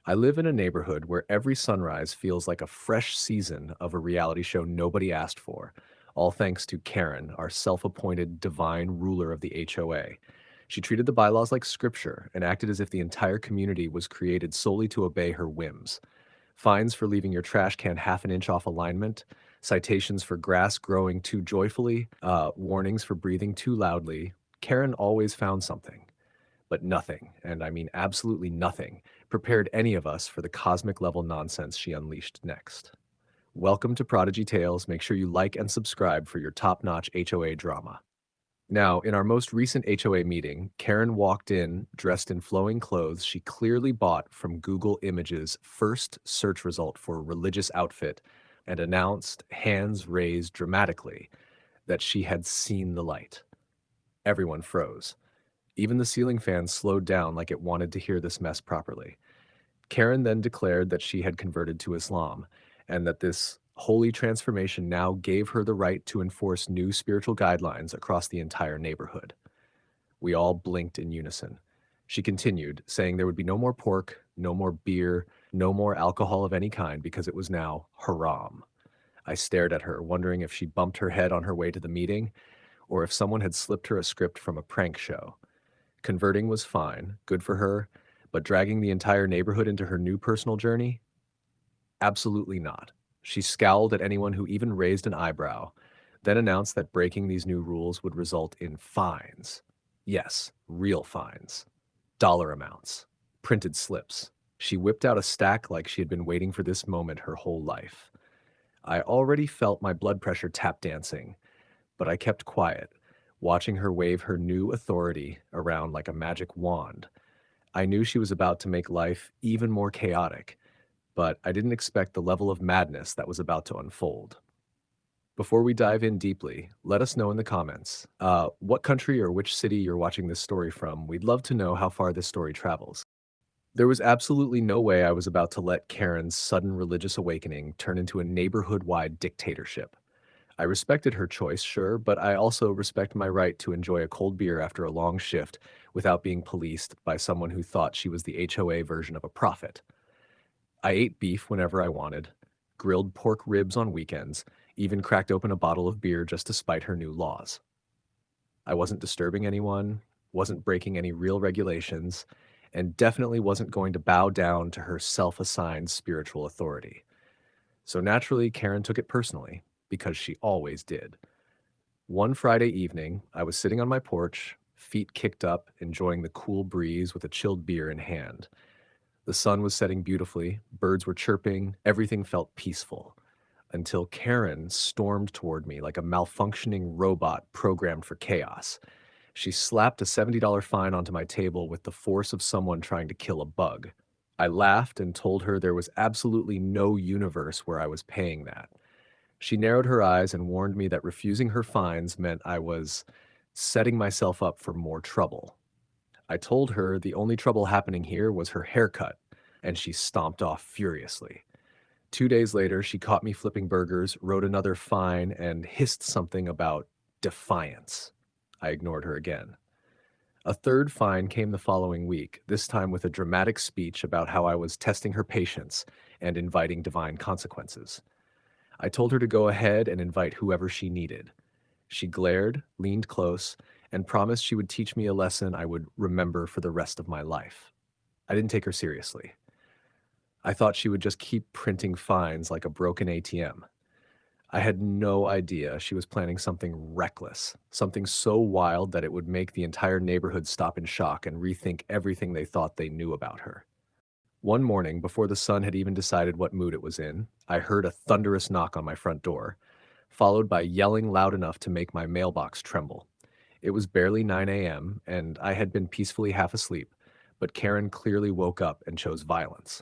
I live in a neighborhood where every sunrise feels like a fresh season of a reality show nobody asked for, all thanks to Karen, our self appointed divine ruler of the HOA. She treated the bylaws like scripture and acted as if the entire community was created solely to obey her whims. Fines for leaving your trash can half an inch off alignment, citations for grass growing too joyfully, warnings for breathing too loudly. Karen always found something. But nothing, and I mean absolutely nothing, prepared any of us for the cosmic level nonsense she unleashed next. Welcome to Prodigy Tales. Make sure you like and subscribe for your top notch HOA drama. Now, in our most recent HOA meeting, Karen walked in dressed in flowing clothes she clearly bought from Google Images' first search result for religious outfit and announced, hands raised dramatically, that she had seen the light. Everyone froze. Even the ceiling fan slowed down like it wanted to hear this mess properly. Karen then declared that she had converted to Islam and that this holy transformation now gave her the right to enforce new spiritual guidelines across the entire neighborhood. We all blinked in unison. She continued, saying there would be no more pork, no more beer, no more alcohol of any kind because it was now haram. I stared at her, wondering if she bumped her head on her way to the meeting or if someone had slipped her a script from a prank show. Converting was fine, good for her, but dragging the entire neighborhood into her new personal journey? Absolutely not. She scowled at anyone who even raised an eyebrow, then announced that breaking these new rules would result in fines. Yes, real fines. Dollar amounts. Printed slips. She whipped out a stack like she had been waiting for this moment her whole life. I already felt my blood pressure tap dancing, but I kept quiet, watching her wave her new authority around like a magic wand. I knew she was about to make life even more chaotic, but I didn't expect the level of madness that was about to unfold. Before we dive in deeply, let us know in the comments what country or which city you're watching this story from. We'd love to know how far this story travels. There was absolutely no way I was about to let Karen's sudden religious awakening turn into a neighborhood wide dictatorship. I respected her choice, sure, but I also respect my right to enjoy a cold beer after a long shift without being policed by someone who thought she was the HOA version of a prophet. I ate beef whenever I wanted, grilled pork ribs on weekends, even cracked open a bottle of beer just to spite her new laws. I wasn't disturbing anyone, wasn't breaking any real regulations, and definitely wasn't going to bow down to her self assigned spiritual authority. So naturally, Karen took it personally, because she always did. One Friday evening, I was sitting on my porch, feet kicked up, enjoying the cool breeze with a chilled beer in hand. The sun was setting beautifully, birds were chirping, everything felt peaceful. Until Karen stormed toward me like a malfunctioning robot programmed for chaos. She slapped a $70 fine onto my table with the force of someone trying to kill a bug. I laughed and told her there was absolutely no universe where I was paying that. She narrowed her eyes and warned me that refusing her fines meant I was setting myself up for more trouble. I told her the only trouble happening here was her haircut, and she stomped off furiously. 2 days later, she caught me flipping burgers, wrote another fine, and hissed something about defiance. I ignored her again. A third fine came the following week, this time with a dramatic speech about how I was testing her patience and inviting divine consequences. I told her to go ahead and invite whoever she needed. She glared, leaned close, and promised she would teach me a lesson I would remember for the rest of my life. I didn't take her seriously. I thought she would just keep printing fines like a broken ATM. I had no idea she was planning something reckless, something so wild that it would make the entire neighborhood stop in shock and rethink everything they thought they knew about her. One morning, before the sun had even decided what mood it was in, I heard a thunderous knock on my front door, followed by yelling loud enough to make my mailbox tremble. It was barely 9 a.m., and I had been peacefully half asleep, but Karen clearly woke up and chose violence.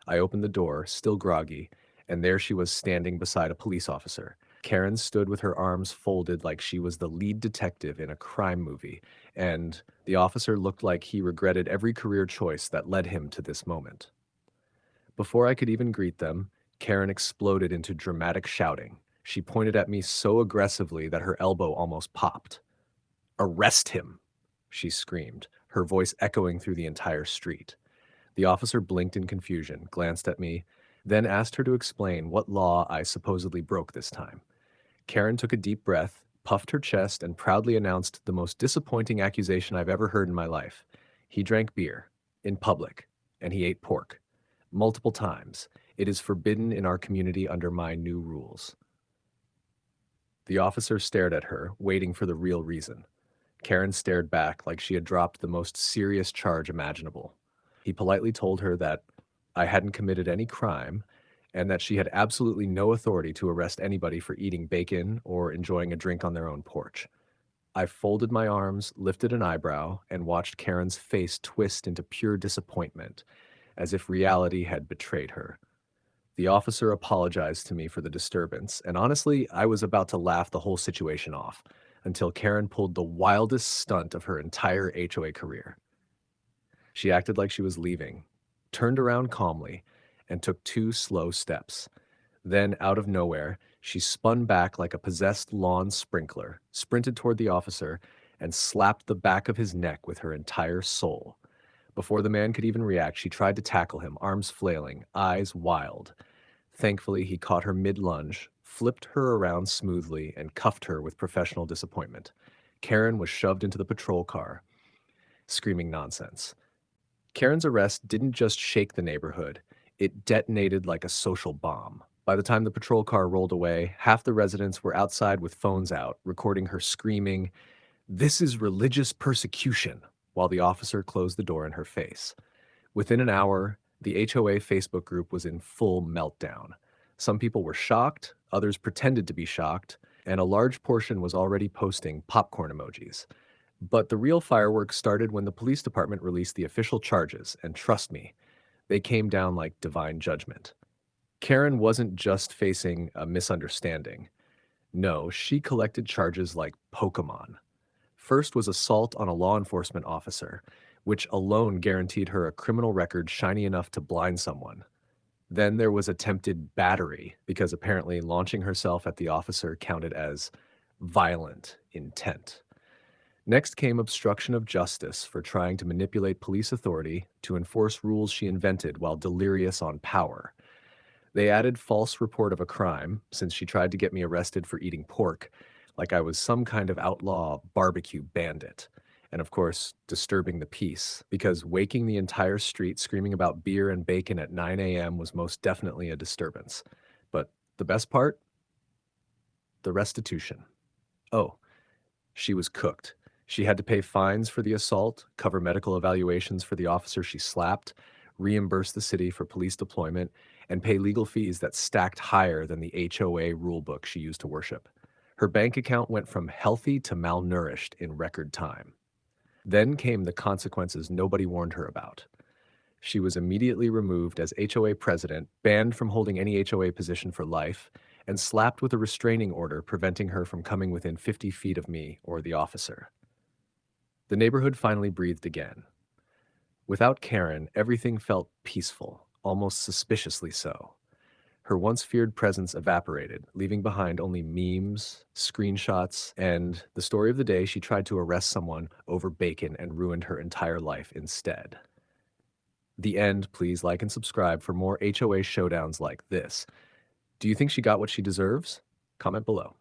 I opened the door, still groggy, and there she was standing beside a police officer. Karen stood with her arms folded like she was the lead detective in a crime movie, and the officer looked like he regretted every career choice that led him to this moment. Before I could even greet them, Karen exploded into dramatic shouting. She pointed at me so aggressively that her elbow almost popped. "Arrest him!" she screamed, her voice echoing through the entire street. The officer blinked in confusion, glanced at me, then asked her to explain what law I supposedly broke this time. Karen took a deep breath, puffed her chest, and proudly announced the most disappointing accusation I've ever heard in my life. He drank beer, in public, and he ate pork. Multiple times. It is forbidden in our community under my new rules. The officer stared at her, waiting for the real reason. Karen stared back like she had dropped the most serious charge imaginable. He politely told her that I hadn't committed any crime and that she had absolutely no authority to arrest anybody for eating bacon or enjoying a drink on their own porch. I folded my arms, lifted an eyebrow, and watched Karen's face twist into pure disappointment, as if reality had betrayed her. The officer apologized to me for the disturbance, and honestly, I was about to laugh the whole situation off until Karen pulled the wildest stunt of her entire HOA career. She acted like she was leaving, turned around calmly, and took two slow steps. Then, out of nowhere, she spun back like a possessed lawn sprinkler, sprinted toward the officer, and slapped the back of his neck with her entire soul. Before the man could even react, she tried to tackle him, arms flailing, eyes wild. Thankfully, he caught her mid-lunge, flipped her around smoothly, and cuffed her with professional disappointment. Karen was shoved into the patrol car, screaming nonsense. Karen's arrest didn't just shake the neighborhood, it detonated like a social bomb. By the time the patrol car rolled away, half the residents were outside with phones out, recording her screaming, "This is religious persecution," while the officer closed the door in her face. Within an hour, the HOA Facebook group was in full meltdown. Some people were shocked, others pretended to be shocked, and a large portion was already posting popcorn emojis. But the real fireworks started when the police department released the official charges, and trust me, they came down like divine judgment. Karen wasn't just facing a misunderstanding. No, she collected charges like Pokemon. First was assault on a law enforcement officer, which alone guaranteed her a criminal record shiny enough to blind someone. Then there was attempted battery, because apparently launching herself at the officer counted as violent intent. Next came obstruction of justice for trying to manipulate police authority to enforce rules she invented while delirious on power. They added false report of a crime, since she tried to get me arrested for eating pork, like I was some kind of outlaw barbecue bandit. And of course, disturbing the peace, because waking the entire street screaming about beer and bacon at 9 a.m. was most definitely a disturbance. But the best part? The restitution. Oh, she was cooked. She had to pay fines for the assault, cover medical evaluations for the officer she slapped, reimburse the city for police deployment, and pay legal fees that stacked higher than the HOA rulebook she used to worship. Her bank account went from healthy to malnourished in record time. Then came the consequences nobody warned her about. She was immediately removed as HOA president, banned from holding any HOA position for life, and slapped with a restraining order preventing her from coming within 50 feet of me or the officer. The neighborhood finally breathed again. Without Karen, everything felt peaceful, almost suspiciously so. Her once feared presence evaporated, leaving behind only memes, screenshots, and the story of the day she tried to arrest someone over bacon and ruined her entire life instead. The end. Please like and subscribe for more HOA showdowns like this. Do you think she got what she deserves? Comment below.